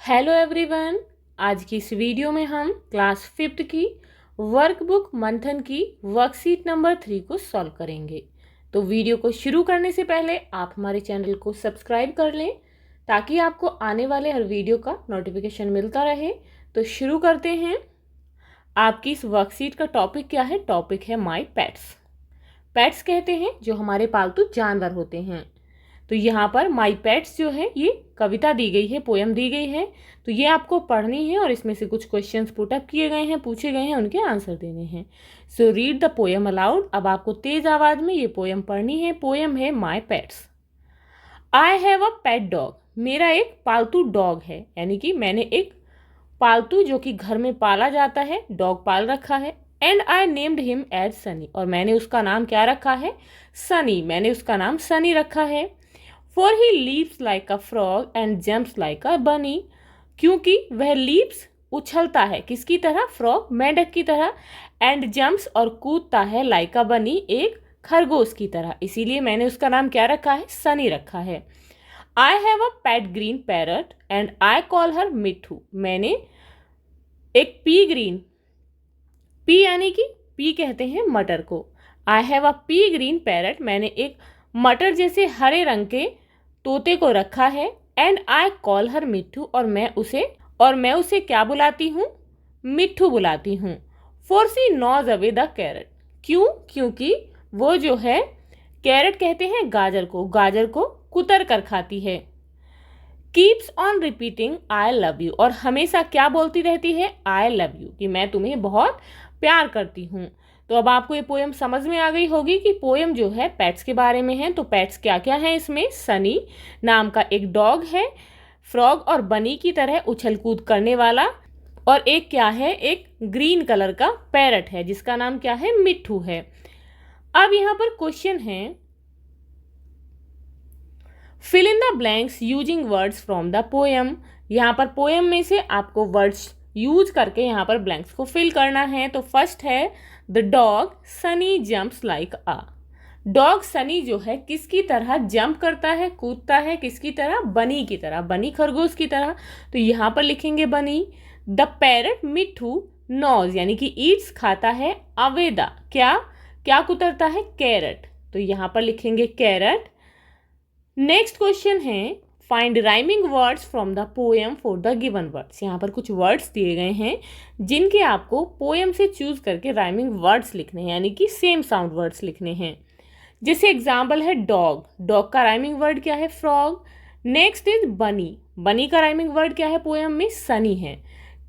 Hello everyone. आज की इस वीडियो में हम क्लास 5th की वर्कबुक मंथन की वर्कशीट नंबर 3 को सॉल्व करेंगे। तो वीडियो को शुरू करने से पहले आप हमारे चैनल को सब्सक्राइब कर लें ताकि आपको आने वाले हर वीडियो का नोटिफिकेशन मिलता रहे। तो शुरू करते हैं। आपकी इस वर्कशीट का टॉपिक क्या है? टॉपिक है माय पेट्स। पेट्स कहते हैं जो हमारे पालतू जानवर होते हैं। तो यहाँ पर माई पेट्स जो है ये कविता दी गई है, पोयम दी गई है। तो ये आपको पढ़नी है और इसमें से कुछ क्वेश्चंस पुट अप किए गए हैं, पूछे गए हैं, उनके आंसर देने हैं। So read the poem allowed. अब आपको तेज आवाज में ये पोयम पढ़नी है। पोयम है my pets. I have a pet dog. मेरा एक पालतू डॉग है, यानी कि मैंने एक पालतू जो कि घर में पाला जाता है डॉग पाल रखा है। And I named him as Sunny. और मैंने उसका नाम क्या रखा है? सनी। मैंने उसका नाम सनी रखा है। For he leaps like a frog and jumps like a bunny। क्योंकि वह leaps उछलता है किसकी तरह? फ्रॉग, मेंढक की तरह। एंड जम्प्स और कूदता है like a bunny, एक खरगोश की तरह। इसीलिए मैंने उसका नाम क्या रखा है? सनी रखा है। I have a pet green parrot and I call her मिट्ठू। मैंने एक पी ग्रीन, पी यानी कि पी कहते हैं मटर को। I have a pea green parrot। मैंने एक मटर जैसे हरे रंग के तोते को रखा है। एंड आई कॉल हर मिट्ठू। और मैं उसे क्या बुलाती हूँ? मिट्ठू बुलाती हूँ। For see gnaws away the carrot. क्यों? क्योंकि वो जो है, कैरेट कहते हैं गाजर को कुतर कर खाती है। Keeps on repeating I love you. और हमेशा क्या बोलती रहती है? आई लव यू, कि मैं तुम्हें बहुत प्यार करती हूँ। तो अब आपको ये पोयम समझ में आ गई होगी कि पोयम जो है पेट्स के बारे में है। तो पेट्स क्या क्या है इसमें? सनी नाम का एक डॉग है, फ्रॉग और बनी की तरह उछल कूद करने वाला, और एक क्या है? एक ग्रीन कलर का पैरट है जिसका नाम क्या है? मिट्ठू है। अब यहाँ पर क्वेश्चन है, fill in the blanks using words from the poem. यहाँ पर पोयम में से आपको वर्ड्स यूज करके यहाँ पर ब्लैंक्स को फिल करना है। तो फर्स्ट है the dog Sunny jumps like a. Dog Sunny जो है किसकी तरह जंप करता है, कूदता है? किसकी तरह? बनी की तरह, बनी खरगोश की तरह। तो यहाँ पर लिखेंगे बनी। द पैरट मिट्ठू नॉज यानी कि ईट्स खाता है, अवेदा क्या क्या कुतरता है? कैरट। तो यहाँ पर लिखेंगे कैरट। नेक्स्ट क्वेश्चन है, find rhyming words from the poem for the given words. यहाँ पर कुछ वर्ड्स दिए गए हैं जिनके आपको पोएम से चूज करके राइमिंग वर्ड्स लिखने हैं, यानी कि सेम साउंड वर्ड्स लिखने हैं। जैसे एग्जाम्पल है डॉग, डॉग का राइमिंग वर्ड क्या है? फ्रॉग। नेक्स्ट इज बनी, बनी का राइमिंग वर्ड क्या है पोएम में? सनी है।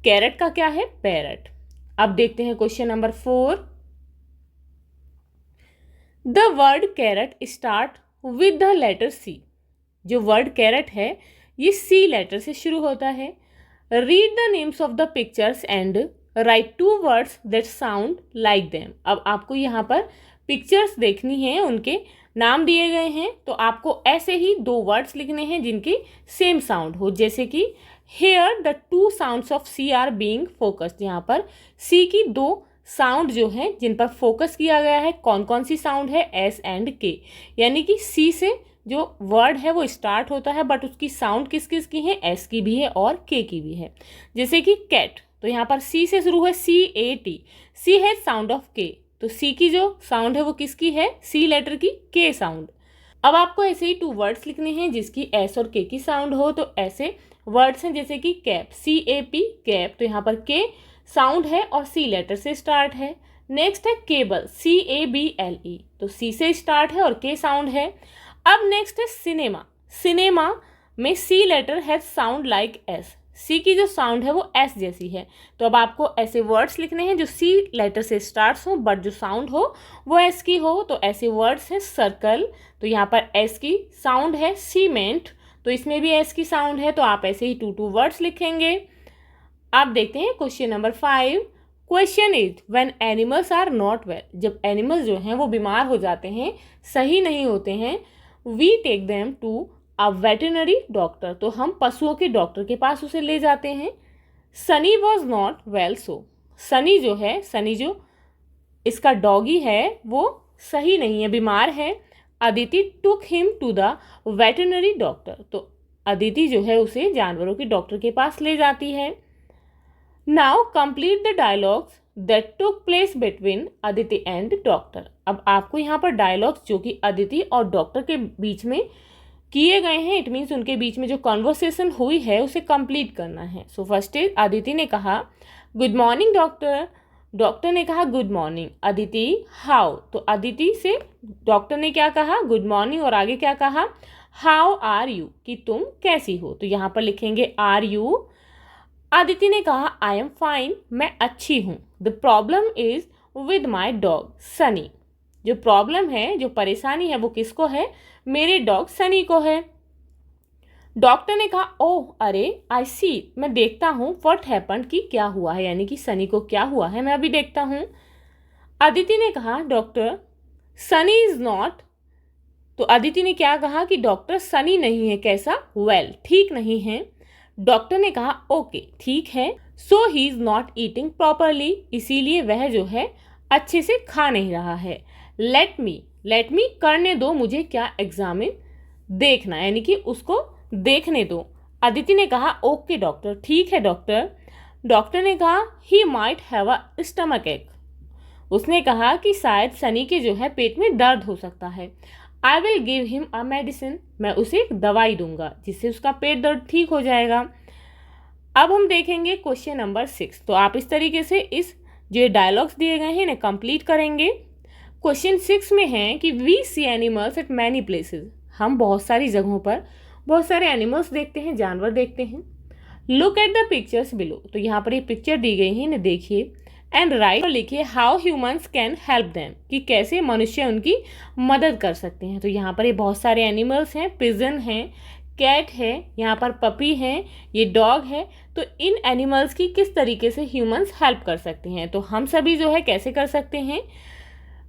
कैरट का क्या है? पैरट। अब देखते हैं question number 4। The word carrot start with the letter C. जो वर्ड कैरट है ये सी लेटर से शुरू होता है। Read the names of the pictures and right 2 words that sound like them. अब आपको यहाँ पर पिक्चर्स देखनी है, उनके नाम दिए गए हैं। तो आपको ऐसे ही 2 वर्ड्स लिखने हैं जिनके सेम साउंड हो। जैसे कि here the 2 sounds of C are being focused. यहाँ पर सी की 2 साउंड जो है जिन पर फोकस किया गया है, कौन कौन सी साउंड है? एस एंड के। यानी कि सी से जो वर्ड है वो स्टार्ट होता है, बट उसकी साउंड किस किस की है? एस की भी है और के की भी है। जैसे कि कैट, तो यहाँ पर सी से शुरू है, सी ए टी। सी है साउंड ऑफ के, तो सी की जो साउंड है वो किसकी है? सी लेटर की, के साउंड। अब आपको ऐसे ही 2 वर्ड्स लिखने हैं जिसकी एस और के की साउंड हो। तो ऐसे वर्ड्स हैं जैसे कि cap, C A P, cap. तो यहाँ पर के साउंड है और सी लेटर से स्टार्ट है। नेक्स्ट है cable, C A B L E. तो सी से स्टार्ट है और के साउंड है। अब नेक्स्ट है सिनेमा, सिनेमा में सी लेटर है साउंड लाइक एस। सी की जो साउंड है वो एस जैसी है। तो अब आपको ऐसे वर्ड्स लिखने हैं जो सी लेटर से स्टार्ट हो बट जो साउंड हो वो एस की हो। तो ऐसे वर्ड्स हैं सर्कल, तो यहाँ पर एस की साउंड है। सीमेंट, तो इसमें भी एस की साउंड है। तो आप ऐसे ही 2 वर्ड्स लिखेंगे। आप देखते हैं question number 5। Question is when animals are not well. जब एनिमल्स जो हैं वो बीमार हो जाते हैं, सही नहीं होते हैं, we take them to a veterinary doctor. तो हम पशुओं के डॉक्टर के पास उसे ले जाते हैं। Sunny was not well so. Sunny जो है, सनी जो इसका डॉगी है वो सही नहीं है, बीमार है। Aditi took him to the veterinary doctor. तो अदिति जो है उसे जानवरों के डॉक्टर के पास ले जाती है। Now complete the dialogues that took place between Aditi and doctor. अब आपको यहाँ पर डायलॉग्स जो कि अदिति और डॉक्टर के बीच में किए गए हैं, इट मीन्स उनके बीच में जो कॉन्वर्सेशन हुई है उसे कंप्लीट करना है। सो फर्स्ट इज अदिति ने कहा गुड मॉर्निंग डॉक्टर। डॉक्टर ने कहा गुड मॉर्निंग। अदिति हाउ, तो अदिति से डॉक्टर ने क्या कहा, गुड मॉर्निंग, और आगे क्या कहा, हाउ आर यू, कि तुम कैसी हो। तो यहाँ पर लिखेंगे आर यू। अदिति ने कहा आई एम फाइन, मैं अच्छी हूँ। The problem is with my dog Sunny. जो प्रॉब्लम है, जो परेशानी है वो किसको है, मेरे डॉग सनी को है। डॉक्टर ने कहा ओह अरे आई सी, मैं देखता हूँ, व्हाट हैपेंड, कि क्या हुआ है, यानी कि सनी को क्या हुआ है, मैं अभी देखता हूँ। अदिति ने कहा डॉक्टर सनी इज नॉट, तो अदिति ने क्या कहा कि डॉक्टर सनी नहीं है कैसा, वेल ठीक नहीं है। डॉक्टर ने कहा ओके ठीक है। So he is not eating properly, इसीलिए वह जो है अच्छे से खा नहीं रहा है। लेट मी करने दो मुझे, क्या एग्जामिन, देखना, यानी कि उसको देखने दो। अदिति ने कहा ओके डॉक्टर, ठीक है डॉक्टर। डॉक्टर ने कहा he might have a stomach एक, उसने कहा कि शायद सनी के जो है पेट में दर्द हो सकता है। I will give him a medicine, मैं उसे एक दवाई दूंगा जिससे उसका पेट दर्द ठीक हो जाएगा। अब हम देखेंगे क्वेश्चन नंबर 6। तो आप इस तरीके से इस जो डायलॉग्स दिए गए हैं इन्हें कंप्लीट करेंगे। क्वेश्चन 6 में है कि we see animals at many places, हम बहुत सारी जगहों पर बहुत सारे एनिमल्स देखते हैं, जानवर देखते हैं। Look at the pictures below, तो यहाँ पर ये पिक्चर दी गई है, इन्हें देखिए। एंड राइट, लिखिए how humans can help them, कि कैसे मनुष्य उनकी मदद कर सकते हैं। तो यहाँ पर ये बहुत सारे एनिमल्स हैं, पिजन है, कैट है, यहाँ पर पपी है, ये डॉग है। तो इन एनिमल्स की किस तरीके से ह्यूमंस हेल्प कर सकते हैं, तो हम सभी जो है कैसे कर सकते हैं।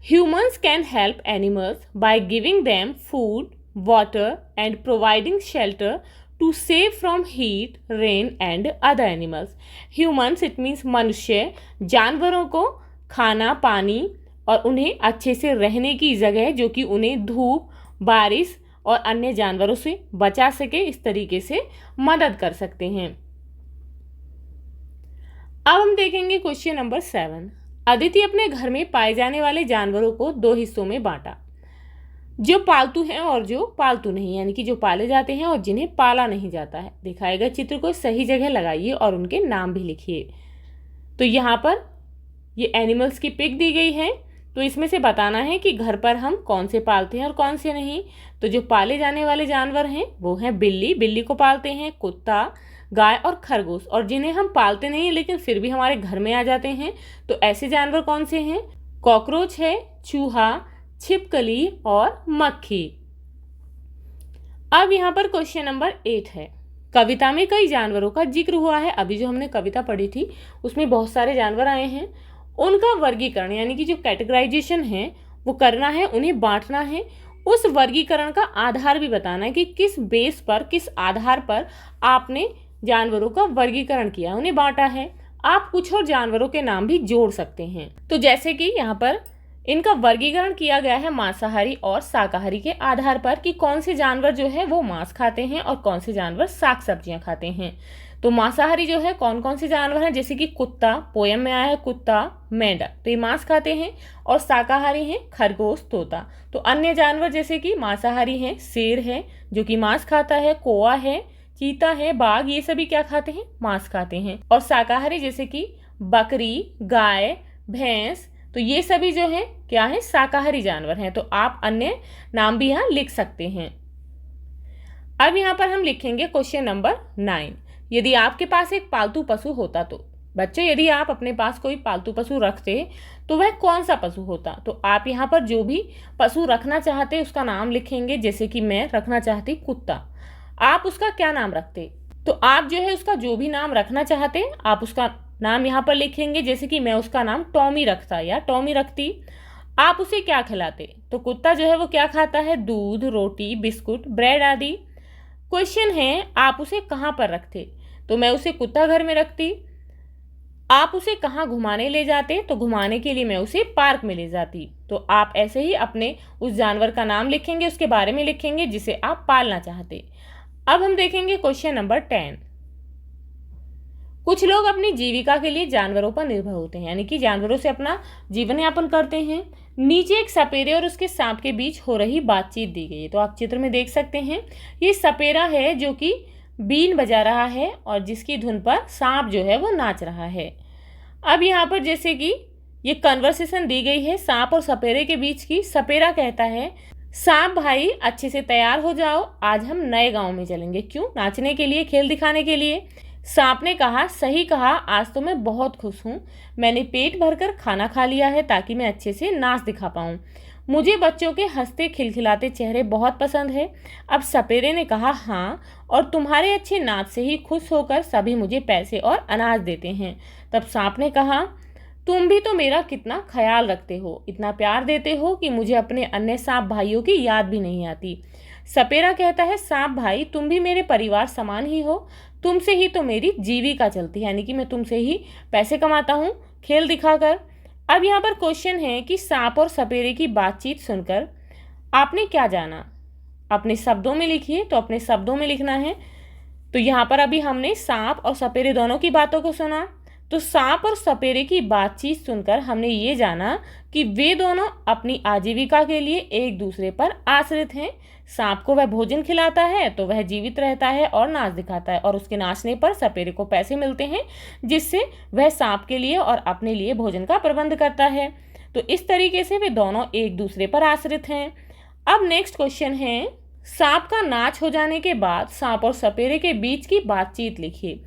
Humans can help animals by giving them food, water and providing shelter to save from heat, rain and other animals. Humans it means मनुष्य जानवरों को खाना, पानी और उन्हें अच्छे से रहने की जगह, जो कि उन्हें धूप, बारिश और अन्य जानवरों से बचा सके, इस तरीके से मदद कर सकते हैं। अब हम देखेंगे क्वेश्चन नंबर 7। अदिति अपने घर में पाए जाने वाले जानवरों को 2 हिस्सों में बांटा, जो पालतू हैं और जो पालतू नहीं, यानी कि जो पाले जाते हैं और जिन्हें पाला नहीं जाता है। दिखाए गए चित्र को सही जगह लगाइए और उनके नाम भी लिखिए। तो यहाँ पर ये एनिमल्स की पिक दी गई है, तो इसमें से बताना है कि घर पर हम कौन से पालते हैं और कौन से नहीं। तो जो पाले जाने वाले जानवर हैं वो हैं बिल्ली, बिल्ली को पालते हैं, कुत्ता, गाय और खरगोश। और जिन्हें हम पालते नहीं हैं लेकिन फिर भी हमारे घर में आ जाते हैं, तो ऐसे जानवर कौन से हैं, कॉकरोच है, चूहा, छिपकली और मक्खी। अब यहाँ पर क्वेश्चन नंबर 8 है। कविता में कई जानवरों का जिक्र हुआ है। अभी जो हमने कविता पढ़ी थी उसमें बहुत सारे जानवर आए हैं, उनका वर्गीकरण यानी कि जो कैटेगराइजेशन है वो करना है, उन्हें बांटना है। उस वर्गीकरण का आधार भी बताना है कि किस बेस पर, किस आधार पर आपने जानवरों का वर्गीकरण किया, उन्हें बांटा है। आप कुछ और जानवरों के नाम भी जोड़ सकते हैं। तो जैसे कि यहाँ पर इनका वर्गीकरण किया गया है मांसाहारी और शाकाहारी के आधार पर, कि कौन से जानवर जो है वो मांस खाते हैं और कौन से जानवर साग सब्जियां खाते हैं। तो मांसाहारी जो है कौन कौन से जानवर हैं, जैसे कि कुत्ता, पोयम में आया है कुत्ता, मेंढक, तो ये मांस खाते हैं। और शाकाहारी हैं खरगोश, तोता। तो अन्य जानवर जैसे कि मांसाहारी हैं शेर है जो कि मांस खाता है, कौआ है, चीता है, बाघ, ये सभी क्या खाते हैं, मांस खाते हैं। और शाकाहारी जैसे कि बकरी, गाय, भैंस, तो ये सभी जो है क्या है, शाकाहारी जानवर हैं। तो आप अन्य नाम भी यहाँ लिख सकते हैं। अब यहाँ पर हम लिखेंगे क्वेश्चन नंबर 9। यदि आपके पास एक पालतू पशु होता, तो बच्चों यदि आप अपने पास कोई पालतू पशु रखते तो वह कौन सा पशु होता। तो आप यहाँ पर जो भी पशु रखना चाहते उसका नाम लिखेंगे। जैसे कि मैं रखना चाहती कुत्ता, आप उसका क्या नाम रखते। तो आप जो है उसका जो भी नाम रखना चाहते आप उसका नाम यहाँ पर लिखेंगे। जैसे कि मैं उसका नाम टॉमी रखता या टॉमी रखती। आप उसे क्या खिलाते, तो कुत्ता जो है वो क्या खाता है, दूध, रोटी, बिस्कुट, ब्रेड आदि। क्वेश्चन है आप उसे कहाँ पर रखते, तो मैं उसे कुत्ता घर में रखती। आप उसे कहाँ घुमाने ले जाते, तो घुमाने के लिए मैं उसे पार्क में ले जाती। तो आप ऐसे ही अपने उस जानवर का नाम लिखेंगे, उसके बारे में लिखेंगे जिसे आप पालना चाहते। अब हम देखेंगे क्वेश्चन नंबर 10। कुछ लोग अपनी जीविका के लिए जानवरों पर निर्भर होते हैं, यानी कि जानवरों से अपना जीवन यापन करते हैं। नीचे एक सपेरे और उसके सांप के बीच हो रही बातचीत दी गई है। तो आप चित्र में देख सकते हैं, ये सपेरा है जो कि बीन बजा रहा है और जिसकी धुन पर सांप जो है वो नाच रहा है। अब यहाँ पर जैसे कि ये कन्वर्सेशन दी गई है सांप और सपेरे के बीच की। सपेरा कहता है, सांप भाई अच्छे से तैयार हो जाओ, आज हम नए गांव में चलेंगे। क्यों? नाचने के लिए, खेल दिखाने के लिए। सांप ने कहा, सही कहा, आज तो मैं बहुत खुश हूँ। मैंने पेट भरकर खाना खा लिया है ताकि मैं अच्छे से नाच दिखा पाऊँ। मुझे बच्चों के हंसते खिलखिलाते चेहरे बहुत पसंद है। अब सपेरे ने कहा, हाँ, और तुम्हारे अच्छे नाच से ही खुश होकर सभी मुझे पैसे और अनाज देते हैं। तब सांप ने कहा, तुम भी तो मेरा कितना ख्याल रखते हो, इतना प्यार देते हो कि मुझे अपने अन्य सांप भाइयों की याद भी नहीं आती। सपेरा कहता है, सांप भाई तुम भी मेरे परिवार समान ही हो, तुमसे ही तो मेरी जीविका चलती है, यानी कि मैं तुमसे ही पैसे कमाता हूँ खेल दिखाकर। अब यहाँ पर क्वेश्चन है कि सांप और सपेरे की बातचीत सुनकर आपने क्या जाना? अपने शब्दों में लिखिए। तो अपने शब्दों में लिखना है। तो यहाँ पर अभी हमने सांप और सपेरे दोनों की बातों को सुना। तो सांप और सपेरे की बातचीत सुनकर हमने ये जाना कि वे दोनों अपनी आजीविका के लिए एक दूसरे पर आश्रित हैं। सांप को वह भोजन खिलाता है तो वह जीवित रहता है और नाच दिखाता है, और उसके नाचने पर सपेरे को पैसे मिलते हैं, जिससे वह सांप के लिए और अपने लिए भोजन का प्रबंध करता है। तो इस तरीके से वे दोनों एक दूसरे पर आश्रित हैं। अब नेक्स्ट क्वेश्चन है, सांप का नाच हो जाने के बाद सांप और सपेरे के बीच की बातचीत लिखिए।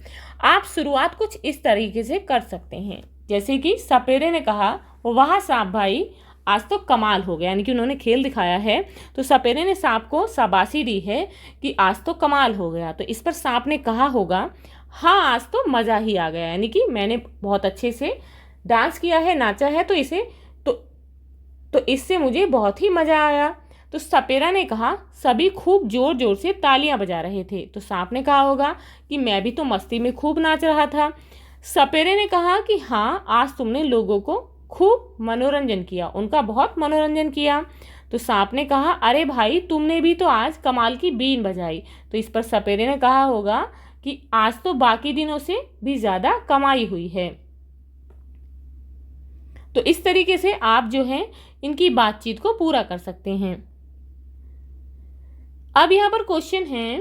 आप शुरुआत कुछ इस तरीके से कर सकते हैं, जैसे कि सपेरे ने कहा, वाह सांप भाई, आज तो कमाल हो गया, यानी कि उन्होंने खेल दिखाया है। तो सपेरे ने सांप को शाबाशी दी है कि आज तो कमाल हो गया। तो इस पर सांप ने कहा होगा, हाँ आज तो मज़ा ही आ गया, यानी कि मैंने बहुत अच्छे से डांस किया है, नाचा है, तो इससे मुझे बहुत ही मज़ा आया। तो सपेरा ने कहा, सभी खूब जोर जोर से तालियां बजा रहे थे। तो सांप ने कहा होगा कि मैं भी तो मस्ती में खूब नाच रहा था। सपेरे ने कहा कि हाँ, आज तुमने लोगों को खूब मनोरंजन किया, उनका बहुत मनोरंजन किया। तो सांप ने कहा, अरे भाई तुमने भी तो आज कमाल की बीन बजाई। तो इस पर सपेरे ने कहा होगा कि आज तो बाकी दिनों से भी ज़्यादा कमाई हुई है। तो इस तरीके से आप जो है इनकी बातचीत को पूरा कर सकते हैं। अब यहाँ पर क्वेश्चन है,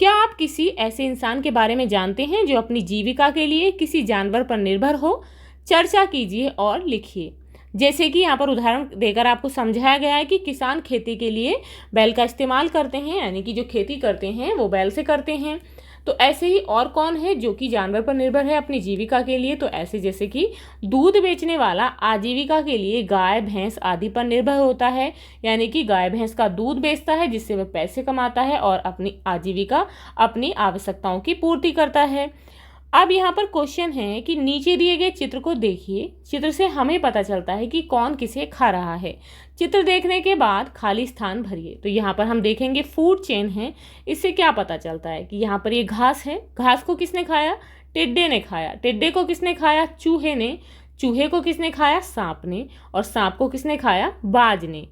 क्या आप किसी ऐसे इंसान के बारे में जानते हैं जो अपनी जीविका के लिए किसी जानवर पर निर्भर हो? चर्चा कीजिए और लिखिए। जैसे कि यहाँ पर उदाहरण देकर आपको समझाया गया है कि किसान खेती के लिए बैल का इस्तेमाल करते हैं, यानी कि जो खेती करते हैं वो बैल से करते हैं। तो ऐसे ही और कौन है जो कि जानवर पर निर्भर है अपनी जीविका के लिए? तो ऐसे जैसे कि दूध बेचने वाला आजीविका के लिए गाय भैंस आदि पर निर्भर होता है, यानी कि गाय भैंस का दूध बेचता है जिससे वह पैसे कमाता है और अपनी आजीविका, अपनी आवश्यकताओं की पूर्ति करता है। अब यहाँ पर क्वेश्चन है कि नीचे दिए गए चित्र को देखिए। चित्र से हमें पता चलता है कि कौन किसे खा रहा है। चित्र देखने के बाद खाली स्थान भरिए। तो यहाँ पर हम देखेंगे फूड चेन है। इससे क्या पता चलता है कि यहाँ पर ये घास है, घास को किसने खाया? टिड्डे ने खाया। टिड्डे को किसने खाया? चूहे ने। चूहे को किसने खाया? सांप ने। और सांप को किसने खाया? बाज ने।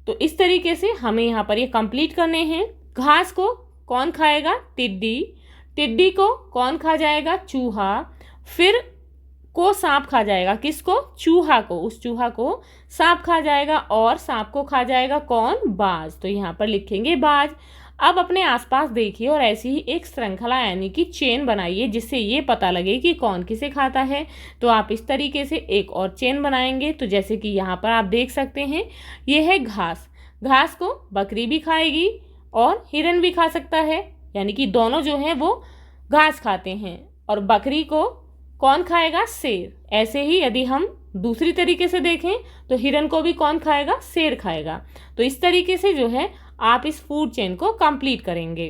तो इस तरीके से हमें यहाँ पर ये कंप्लीट करने हैं। घास को कौन खाएगा? टिड्डी। टिड्डी को कौन खा जाएगा? चूहा। फिर को सांप खा जाएगा। किसको? चूहा को। उस चूहा को सांप खा जाएगा और सांप को खा जाएगा कौन? बाज। तो यहाँ पर लिखेंगे बाज। अब अपने आसपास देखिए और ऐसी ही एक श्रृंखला यानी कि चेन बनाइए जिससे ये पता लगे कि कौन किसे खाता है। तो आप इस तरीके से एक और चेन बनाएंगे। तो जैसे कि यहाँ पर आप देख सकते हैं, ये है घास। घास को बकरी भी खाएगी और हिरन भी खा सकता है, यानी कि दोनों जो हैं वो घास खाते हैं। और बकरी को कौन खाएगा? शेर। ऐसे ही यदि हम दूसरी तरीके से देखें तो हिरन को भी कौन खाएगा? शेर खाएगा। तो इस तरीके से जो है आप इस फूड चेन को कंप्लीट करेंगे।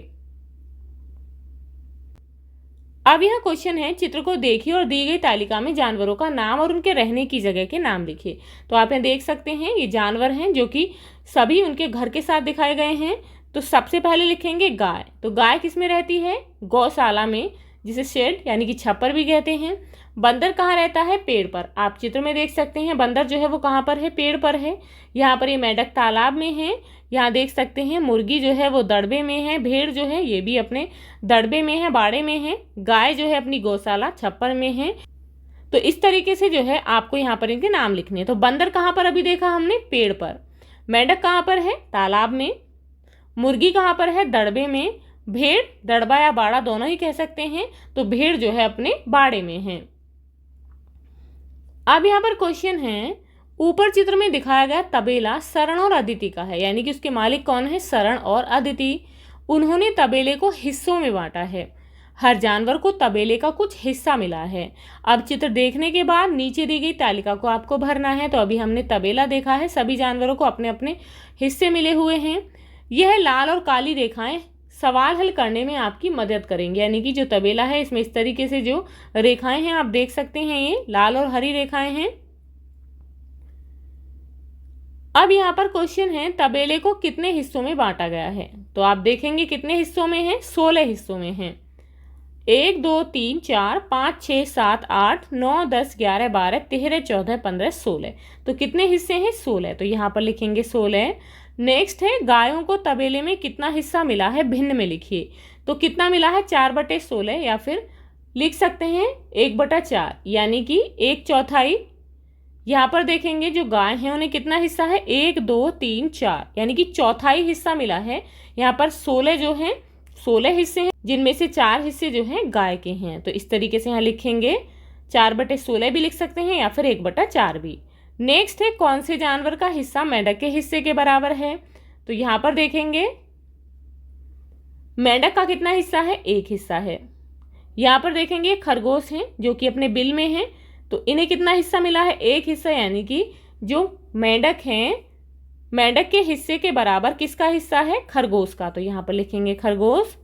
अब यह क्वेश्चन है, चित्र को देखिए और दी गई तालिका में जानवरों का नाम और उनके रहने की जगह के नाम लिखिए। तो आप यहाँ देख सकते हैं ये जानवर हैं जो कि सभी उनके घर के साथ दिखाए गए हैं। तो सबसे पहले लिखेंगे गाय। तो गाय किस में रहती है? गौशाला में, जिसे शेड यानी कि छप्पर भी कहते हैं। बंदर कहाँ रहता है? पेड़ पर। आप चित्र में देख सकते हैं बंदर जो है वो कहाँ पर है? पेड़ पर है। यहाँ पर ये मेंढक तालाब में है। यहाँ देख सकते हैं मुर्गी जो है वो दड़बे में है। भेड़ जो है ये भी अपने दड़बे में है, बाड़े में है। गाय जो है अपनी गौशाला छप्पर में है। तो इस तरीके से जो है आपको यहाँ पर इनके नाम लिखने हैं। तो बंदर कहाँ पर अभी देखा हमने? पेड़ पर। मेंढक कहाँ पर है? तालाब में। मुर्गी कहाँ पर है? दड़बे में। भेड़, दड़बा या बाड़ा दोनों ही कह सकते हैं, तो भेड़ जो है अपने बाड़े में है। अब यहाँ पर क्वेश्चन है, ऊपर चित्र में दिखाया गया तबेला शरण और अदिति का है, यानी कि उसके मालिक कौन है? शरण और अदिति। उन्होंने तबेले को हिस्सों में बांटा है। हर जानवर को तबेले का कुछ हिस्सा मिला है। अब चित्र देखने के बाद नीचे दी गई तालिका को आपको भरना है। तो अभी हमने तबेला देखा है, सभी जानवरों को अपने अपने हिस्से मिले हुए हैं। यह लाल और काली रेखाएं सवाल हल करने में आपकी मदद करेंगे, यानी कि जो तबेला है इसमें इस तरीके से जो रेखाएं हैं आप देख सकते हैं, ये लाल और हरी रेखाएं हैं। अब यहाँ पर क्वेश्चन है, तबेले को कितने हिस्सों में बांटा गया है? तो आप देखेंगे कितने हिस्सों में है? 16 हिस्सों में है। 1 2 3 4 5 6 7 8 9 10 11 12 13 14 15 16। तो कितने हिस्से हैं? 16। तो यहाँ पर लिखेंगे 16। नेक्स्ट है, गायों को तबेले में कितना हिस्सा मिला है? भिन्न में लिखिए। तो कितना मिला है? 4/16, या फिर लिख सकते हैं 1/4, यानी कि 1/4। यहाँ पर देखेंगे जो गाय हैं उन्हें कितना हिस्सा है? 1 2 3 4, यानी कि चौथाई हिस्सा मिला है। यहाँ पर 16 जो हैं 16 हिस्से हैं, जिनमें से 4 हिस्से जो हैं गाय के हैं। तो इस तरीके से यहाँ लिखेंगे 4/16 भी लिख सकते हैं, या फिर 1/4 भी। नेक्स्ट है, कौन से जानवर का हिस्सा मेंढक के हिस्से के बराबर है? तो यहाँ पर देखेंगे मेंढक का कितना हिस्सा है? 1 हिस्सा है। यहाँ पर देखेंगे खरगोश हैं जो कि अपने बिल में हैं, तो इन्हें कितना हिस्सा मिला है? 1 हिस्सा, यानी कि जो मेंढक हैं मेंढक के हिस्से के बराबर किसका हिस्सा है? खरगोश का। तो यहाँ पर लिखेंगे खरगोश।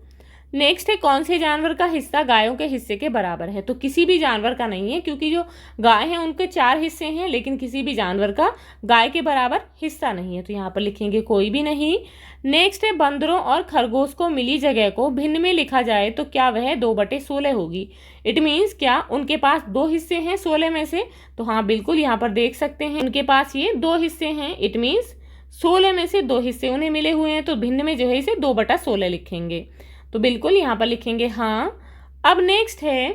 नेक्स्ट है, कौन से जानवर का हिस्सा गायों के हिस्से के बराबर है? तो किसी भी जानवर का नहीं है, क्योंकि जो गाय हैं उनके 4 हिस्से हैं, लेकिन किसी भी जानवर का गाय के बराबर हिस्सा नहीं है। तो यहाँ पर लिखेंगे कोई भी नहीं। नेक्स्ट है, बंदरों और खरगोश को मिली जगह को भिन्न में लिखा जाए तो क्या वह 2/16 होगी? इट मीन्स क्या उनके पास 2 हिस्से हैं 16 में से? तो हाँ बिल्कुल, यहाँ पर देख सकते हैं उनके पास ये 2 हिस्से हैं। इट मीन्स 16 में से 2 हिस्से उन्हें मिले हुए हैं, तो भिन्न में जो है इसे 2/16 लिखेंगे। तो बिल्कुल यहाँ पर लिखेंगे हाँ। अब नेक्स्ट है,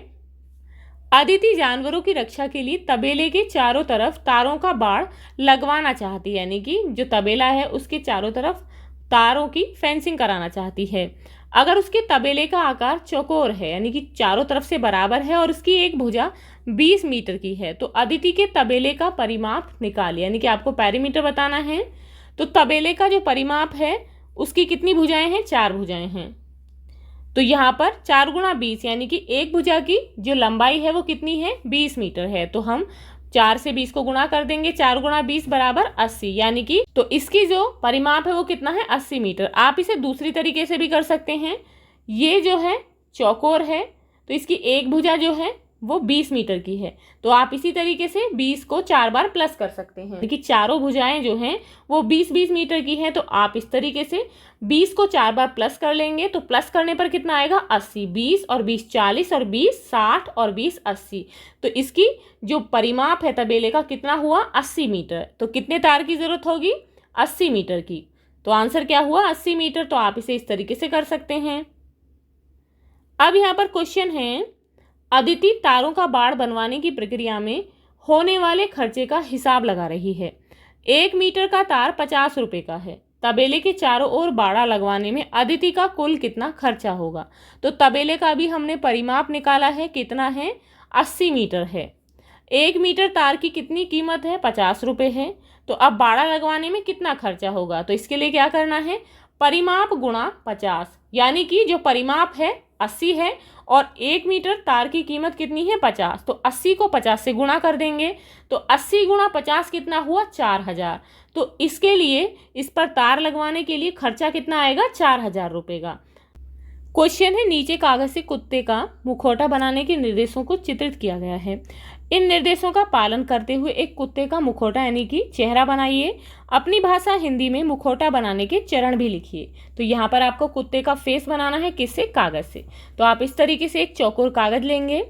अदिति जानवरों की रक्षा के लिए तबेले के चारों तरफ तारों का बाड़ लगवाना चाहती है, यानी कि जो तबेला है उसके चारों तरफ तारों की फेंसिंग कराना चाहती है। अगर उसके तबेले का आकार चौकोर है, यानी कि चारों तरफ से बराबर है, और उसकी एक भुजा 20 मीटर की है, तो अदिति के तबेले का परिमाप निकालिए, यानी कि आपको पेरीमीटर बताना है। तो तबेले का जो परिमाप है उसकी कितनी भुजाएं हैं? 4 भुजाएं हैं। तो यहाँ पर 4 × 20, यानी कि एक भुजा की जो लंबाई है वो कितनी है? 20 मीटर है। तो हम 4 से 20 को गुणा कर देंगे। 4 × 20 बराबर 80, यानी कि तो इसकी जो परिमाप है वो कितना है? 80 मीटर। आप इसे दूसरी तरीके से भी कर सकते हैं। ये जो है चौकोर है, तो इसकी एक भुजा जो है वो 20 मीटर की है, तो आप इसी तरीके से 20 को 4 बार प्लस कर सकते हैं, क्योंकि चारों भुजाएं जो हैं वो 20-20 मीटर की है। तो आप इस तरीके से 20 को 4 बार प्लस कर लेंगे, तो प्लस करने पर कितना आएगा? 80। 20 और 20 40 और 20 60 और 20 80। तो इसकी जो परिमाप है तबेले का कितना हुआ? 80 मीटर। तो कितने तार की जरूरत होगी? 80 मीटर की। तो आंसर क्या हुआ? 80 मीटर। तो आप इसे इस तरीके से कर सकते हैं। अब यहाँ पर क्वेश्चन है, अदिति तारों का बाड़ बनवाने की प्रक्रिया में होने वाले खर्चे का हिसाब लगा रही है। 1 मीटर का तार 50 रुपये का है। तबेले के चारों ओर बाड़ा लगवाने में अदिति का कुल कितना खर्चा होगा? तो तबेले का भी हमने परिमाप निकाला है, कितना है? 80 मीटर है। 1 मीटर तार की कितनी कीमत है? 50 रुपये है। तो अब बाड़ा लगवाने में कितना खर्चा होगा? तो इसके लिए क्या करना है? परिमाप गुणा 50, यानी कि जो परिमाप है 80 है और 1 मीटर तार की कीमत कितनी है? 50। तो 80 को 50 से गुणा कर देंगे, तो 80 × 50 कितना हुआ? 4000। तो इसके लिए इस पर तार लगवाने के लिए खर्चा कितना आएगा? 4000 रुपये का। क्वेश्चन है, नीचे कागज से कुत्ते का मुखौटा बनाने के निर्देशों को चित्रित किया गया है। इन निर्देशों का पालन करते हुए एक कुत्ते का मुखौटा यानी कि चेहरा बनाइए। अपनी भाषा हिंदी में मुखौटा बनाने के चरण भी लिखिए। तो यहाँ पर आपको कुत्ते का फेस बनाना है, किससे? कागज से। तो आप इस तरीके से एक चौकोर कागज लेंगे,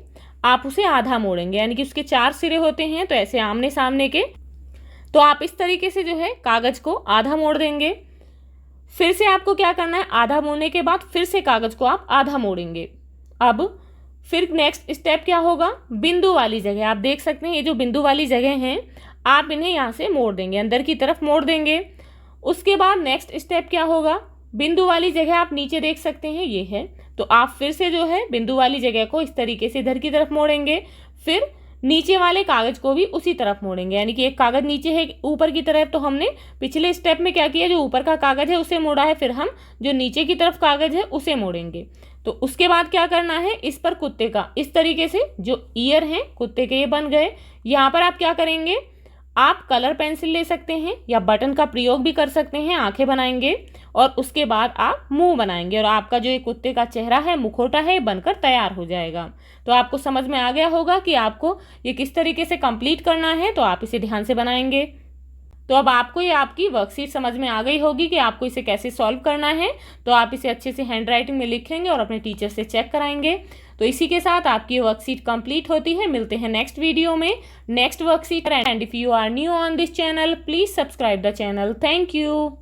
आप उसे आधा मोड़ेंगे, यानी कि उसके 4 सिरे होते हैं, तो ऐसे आमने सामने के। तो आप इस तरीके से जो है कागज को आधा मोड़ देंगे। फिर से आपको क्या करना है, आधा मोड़ने के बाद फिर से कागज को आप आधा मोड़ेंगे। अब फिर नेक्स्ट स्टेप क्या होगा, बिंदु वाली जगह आप देख सकते हैं, ये जो बिंदु वाली जगह हैं आप इन्हें यहाँ से मोड़ देंगे, अंदर की तरफ मोड़ देंगे। उसके बाद नेक्स्ट स्टेप क्या होगा, बिंदु वाली जगह आप नीचे देख सकते हैं, ये है। तो आप फिर से जो है बिंदु वाली जगह को इस तरीके से इधर की तरफ मोड़ेंगे। फिर नीचे वाले कागज को भी उसी तरफ मोड़ेंगे, यानी कि एक कागज नीचे है ऊपर की तरफ, तो हमने पिछले स्टेप में क्या किया, जो ऊपर का कागज है उसे मोड़ा है, फिर हम जो नीचे की तरफ कागज है उसे मोड़ेंगे। तो उसके बाद क्या करना है, इस पर कुत्ते का इस तरीके से जो ईयर हैं कुत्ते के ये बन गए। यहाँ पर आप क्या करेंगे, आप कलर पेंसिल ले सकते हैं या बटन का प्रयोग भी कर सकते हैं, आंखें बनाएंगे और उसके बाद आप मुंह बनाएंगे और आपका जो ये कुत्ते का चेहरा है, मुखौटा है, बनकर तैयार हो जाएगा। तो आपको समझ में आ गया होगा कि आपको ये किस तरीके से कंप्लीट करना है, तो आप इसे ध्यान से बनाएंगे। तो अब आपको ये आपकी वर्कशीट समझ में आ गई होगी कि आपको इसे कैसे सॉल्व करना है। तो आप इसे अच्छे से हैंड राइटिंग में लिखेंगे और अपने टीचर से चेक कराएंगे। तो इसी के साथ आपकी वर्कशीट कंप्लीट होती है। मिलते हैं नेक्स्ट वीडियो में next worksheet. And if you are new on this channel, please subscribe the channel. Thank you.